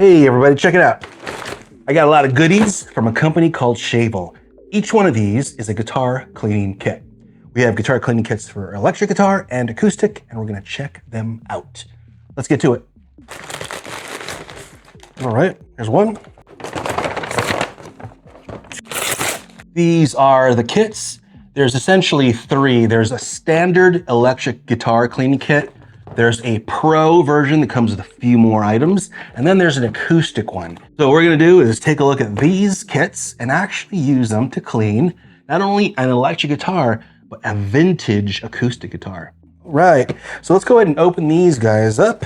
Hey everybody, check it out. I got a lot of goodies from a company called Shaevle. Each one of these is a guitar cleaning kit. We have guitar cleaning kits for electric guitar and acoustic, and we're gonna check them out. Let's get to it. All right, here's one. These are the kits. There's essentially three. There's a standard electric guitar cleaning kit. There's a pro version that comes with a few more items, and then there's an acoustic one. So what we're gonna do is take a look at these kits and actually use them to clean not only an electric guitar, but a vintage acoustic guitar. Right, so let's go ahead and open these guys up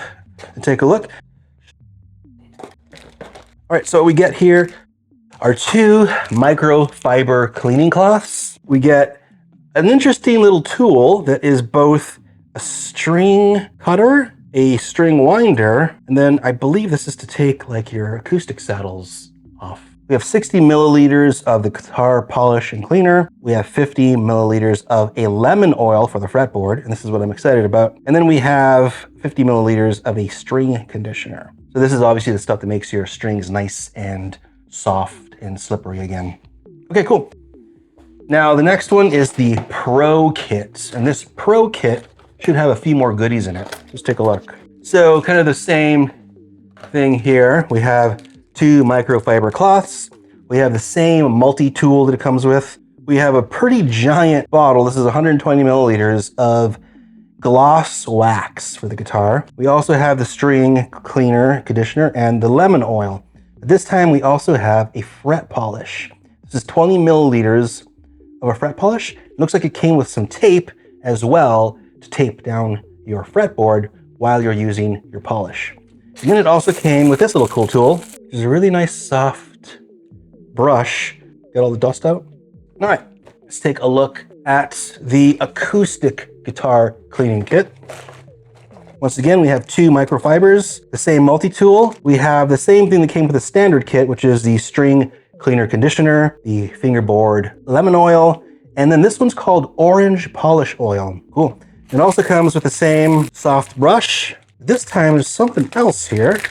and take a look. All right, so what we get here are two microfiber cleaning cloths. We get an interesting little tool that is both a string cutter, a string winder, and then I believe this is to take like your acoustic saddles off. We have 60 milliliters of the guitar polish and cleaner. We have 50 milliliters of a lemon oil for the fretboard, and this is what I'm excited about. And then we have 50 milliliters of a string conditioner. So this is obviously the stuff that makes your strings nice and soft and slippery again. Okay, cool. Now the next one is the Pro Kit, and this Pro Kit should have a few more goodies in it. Just take a look. So kind of the same thing here. We have two microfiber cloths. We have the same multi-tool that it comes with. We have a pretty giant bottle. This is 120 milliliters of gloss wax for the guitar. We also have the string cleaner, conditioner, and the lemon oil. This time we also have a fret polish. This is 20 milliliters of a fret polish. It looks like it came with some tape as well to tape down your fretboard while you're using your polish. And then it also came with this little cool tool, which is a really nice soft brush. Get all the dust out. All right, let's take a look at the acoustic guitar cleaning kit. Once again, we have two microfibers, the same multi-tool. We have the same thing that came with the standard kit, which is the string cleaner conditioner, the fingerboard lemon oil, and then this one's called orange polish oil. Cool. It also comes with the same soft brush. This time there's something else here.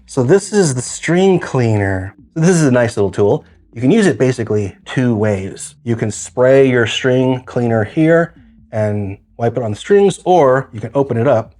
So this is the string cleaner. This is a nice little tool. You can use it basically two ways. You can spray your string cleaner here and wipe it on the strings, or you can open it up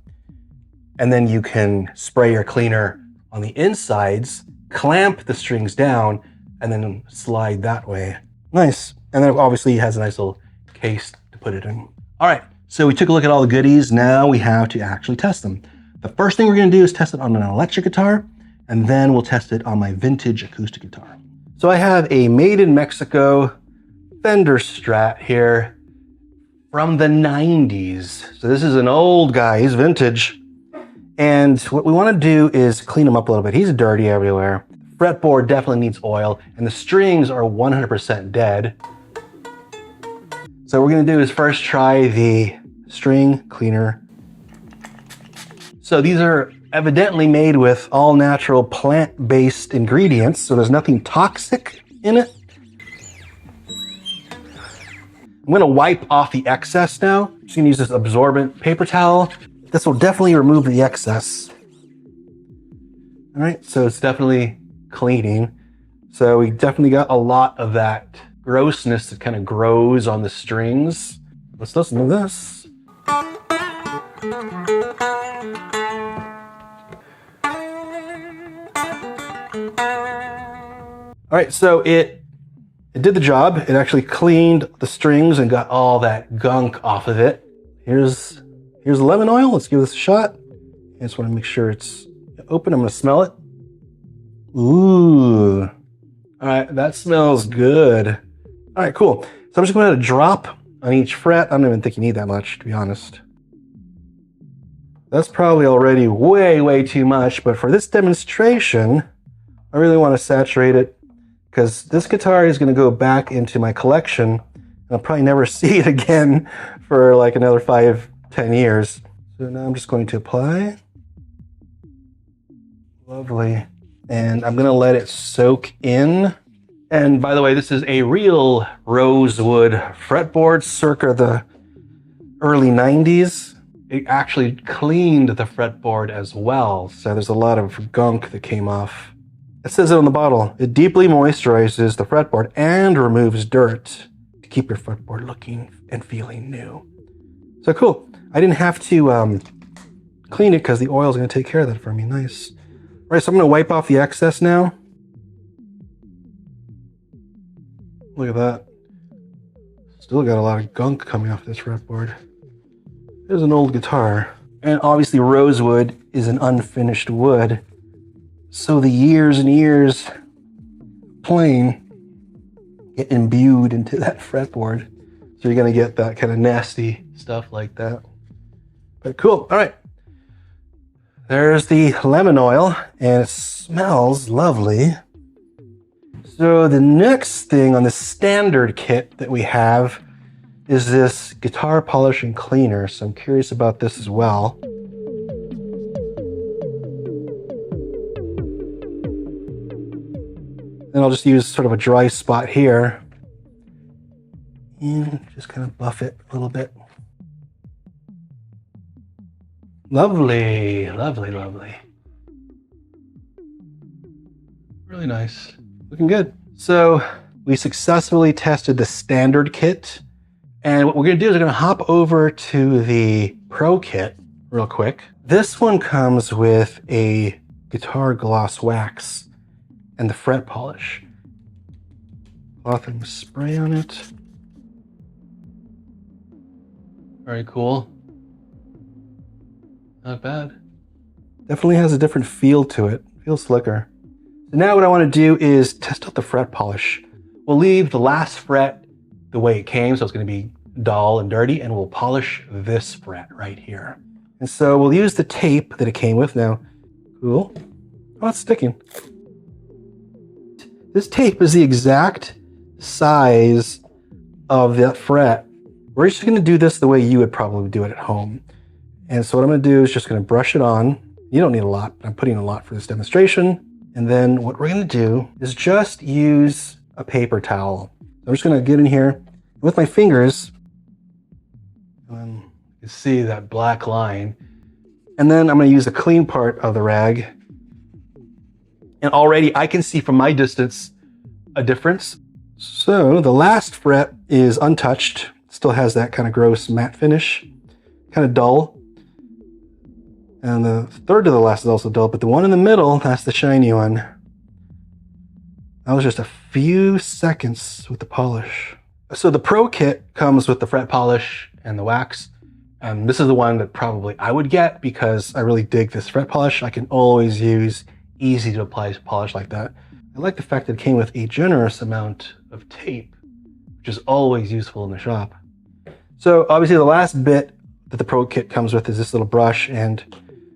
and then you can spray your cleaner on the insides, clamp the strings down, and then slide that way. Nice. And then obviously it has a nice little case to put it in. All right, so we took a look at all the goodies. Now we have to actually test them. The first thing we're gonna do is test it on an electric guitar, and then we'll test it on my vintage acoustic guitar. So I have a made in Mexico Fender Strat here from the 90s. So this is an old guy, he's vintage. And what we wanna do is clean him up a little bit. He's dirty everywhere. Fretboard definitely needs oil, and the strings are 100% dead. So what we're gonna do is first try the string cleaner. So these are evidently made with all natural plant-based ingredients, so there's nothing toxic in it. I'm gonna wipe off the excess now. I'm just gonna use this absorbent paper towel. This will definitely remove the excess. All right, so it's definitely cleaning. So we definitely got a lot of that grossness that kind of grows on the strings. Let's listen to this. All right, so it did the job. It actually cleaned the strings and got all that gunk off of it. Here's the lemon oil. Let's give this a shot. I just want to make sure it's open. I'm gonna smell it. Ooh. All right, that smells good. All right, cool. So I'm just going to drop on each fret. I don't even think you need that much, to be honest. That's probably already way, way too much, but for this demonstration, I really want to saturate it because this guitar is going to go back into my collection and I'll probably never see it again for like another 5-10 years. So now I'm just going to apply. Lovely. And I'm gonna let it soak in. And by the way, this is a real rosewood fretboard circa the early 90s. it actually cleaned the fretboard as well. So there's a lot of gunk that came off. It says it on the bottle. It deeply moisturizes the fretboard and removes dirt to keep your fretboard looking and feeling new. So cool. I didn't have to clean it because the oil is going to take care of that for me. Nice. All right, so I'm going to wipe off the excess now. Look at that. Still got a lot of gunk coming off this fretboard. There's an old guitar. And obviously rosewood is an unfinished wood. So the years and years playing get imbued into that fretboard. So you're going to get that kind of nasty stuff like that. But cool. All right. There's the lemon oil, and it smells lovely. So the next thing on the standard kit that we have is this guitar polishing cleaner. So I'm curious about this as well. Then I'll just use sort of a dry spot here and just kind of buff it a little bit. Lovely, lovely, lovely. Really nice. Looking good. So we successfully tested the standard kit. And what we're going to do is we're going to hop over to the Pro kit real quick. This one comes with a guitar gloss wax and the fret polish. Cloth and spray on it. Very cool. Not bad. Definitely has a different feel to it. Feels slicker. So now what I want to do is test out the fret polish. We'll leave the last fret the way it came, so it's going to be dull and dirty, and we'll polish this fret right here. And so we'll use the tape that it came with now. Cool. Oh, it's sticking. This tape is the exact size of that fret. We're just going to do this the way you would probably do it at home. And so what I'm going to do is just going to brush it on. You don't need a lot. I'm putting a lot for this demonstration. And then what we're going to do is just use a paper towel. So I'm just going to get in here with my fingers. And you can see that black line. And then I'm going to use the clean part of the rag. And already I can see from my distance a difference. So the last fret is untouched. Still has that kind of gross matte finish. Kind of dull. And the third to the last is also dull, but the one in the middle, that's the shiny one. That was just a few seconds with the polish. So the Pro kit comes with the fret polish and the wax. And this is the one that probably I would get because I really dig this fret polish. I can always use easy to apply polish like that. I like the fact that it came with a generous amount of tape, which is always useful in the shop. So obviously the last bit that the Pro kit comes with is this little brush, and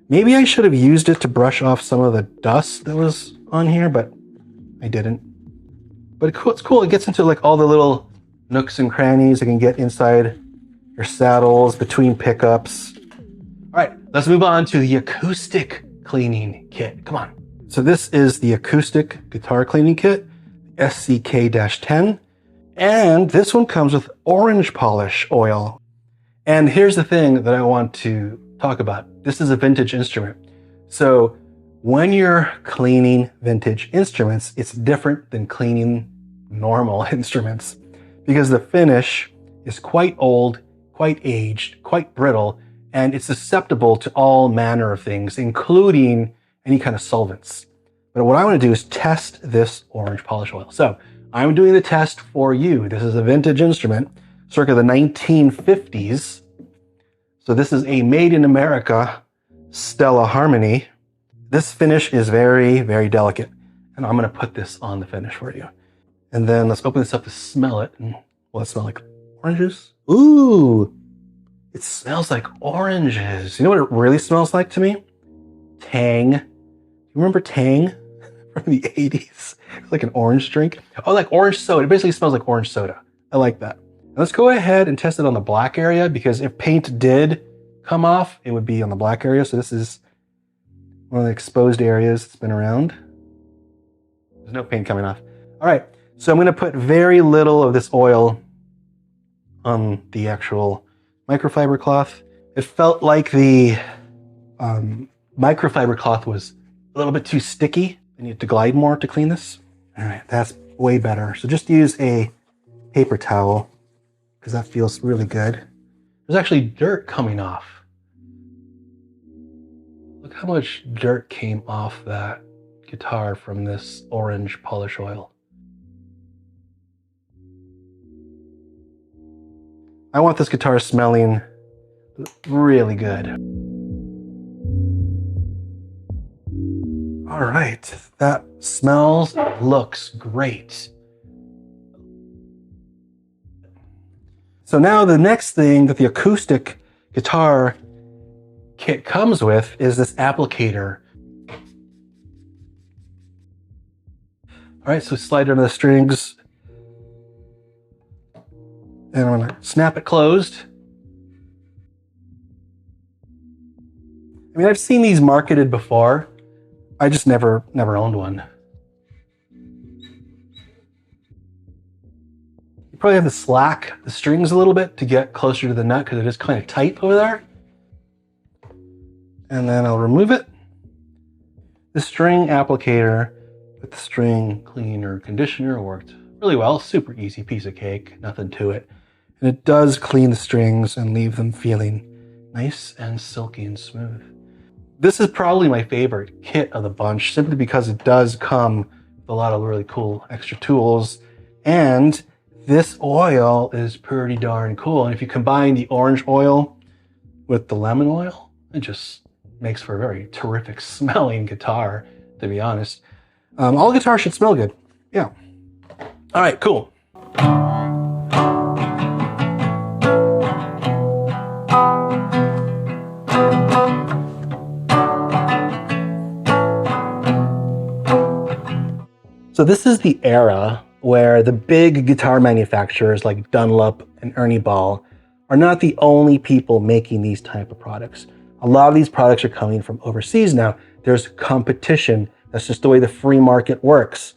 maybe I should have used it to brush off some of the dust that was on here, but I didn't. But it's cool. It gets into like all the little nooks and crannies. It can get inside your saddles, between pickups. All right, let's move on to the acoustic cleaning kit. Come on. So this is the acoustic guitar cleaning kit, SCK-10. And this one comes with orange polish oil. And here's the thing that I want to talk about. This is a vintage instrument. So when you're cleaning vintage instruments, it's different than cleaning normal instruments because the finish is quite old, quite aged, quite brittle, and it's susceptible to all manner of things, including any kind of solvents. But what I want to do is test this orange polish oil. So I'm doing the test for you. This is a vintage instrument, circa the 1950s. So this is a made in America Stella Harmony. This finish is very, very delicate. And I'm going to put this on the finish for you. And then let's open this up to smell it. And will it smell like oranges? Ooh, it smells like oranges. You know what it really smells like to me? Tang. You remember Tang from the 80s? It's like an orange drink. Oh, like orange soda. It basically smells like orange soda. I like that. Let's go ahead and test it on the black area because if paint did come off, it would be on the black area. So this is one of the exposed areas that's been around. There's no paint coming off. All right, so I'm going to put very little of this oil on the actual microfiber cloth. It felt like the microfiber cloth was a little bit too sticky. I need to glide more to clean this. All right, that's way better. So just use a paper towel because that feels really good. There's actually dirt coming off. Look how much dirt came off that guitar from this orange polish oil. I want this guitar smelling really good. All right, that smells, looks great. So now the next thing that the acoustic guitar kit comes with is this applicator. All right, so slide it under the strings. And I'm gonna snap it closed. I mean, I've seen these marketed before. I just never owned one. You probably have to slack the strings a little bit to get closer to the nut because it is kind of tight over there. And then I'll remove it. The string applicator with the string cleaner conditioner worked really well. Super easy piece of cake, nothing to it. And it does clean the strings and leave them feeling nice and silky and smooth. This is probably my favorite kit of the bunch simply because it does come with a lot of really cool extra tools. And this oil is pretty darn cool. And if you combine the orange oil with the lemon oil, it just makes for a very terrific smelling guitar, to be honest. All guitars should smell good. Yeah. All right, cool. So this is the era where the big guitar manufacturers like Dunlop and Ernie Ball are not the only people making these type of products. A lot of these products are coming from overseas now. There's competition. That's just the way the free market works.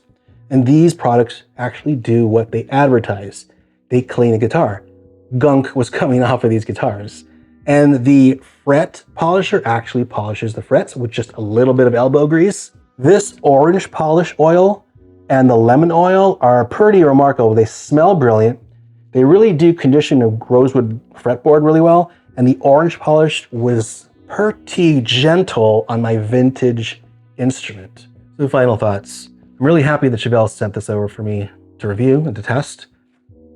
And these products actually do what they advertise. They clean a guitar. Gunk was coming off of these guitars. And the fret polisher actually polishes the frets with just a little bit of elbow grease. This orange polish oil and the lemon oil are pretty remarkable. They smell brilliant. They really do condition a rosewood fretboard really well. And the orange polish was pretty gentle on my vintage instrument. So final thoughts. I'm really happy that Shaevle sent this over for me to review and to test.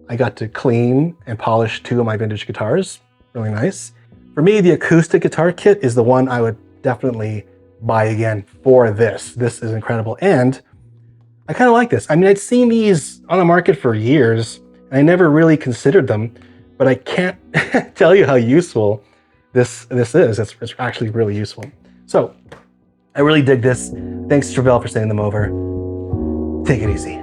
I got to clean and polish 2 of my vintage guitars. Really nice. For me, the acoustic guitar kit is the one I would definitely buy again for this. This is incredible. And I kind of like this. I mean, I'd seen these on the market for years, and I never really considered them, but I can't tell you how useful this is. It's actually really useful. So I really dig this. Thanks, Shaevle, for sending them over. Take it easy.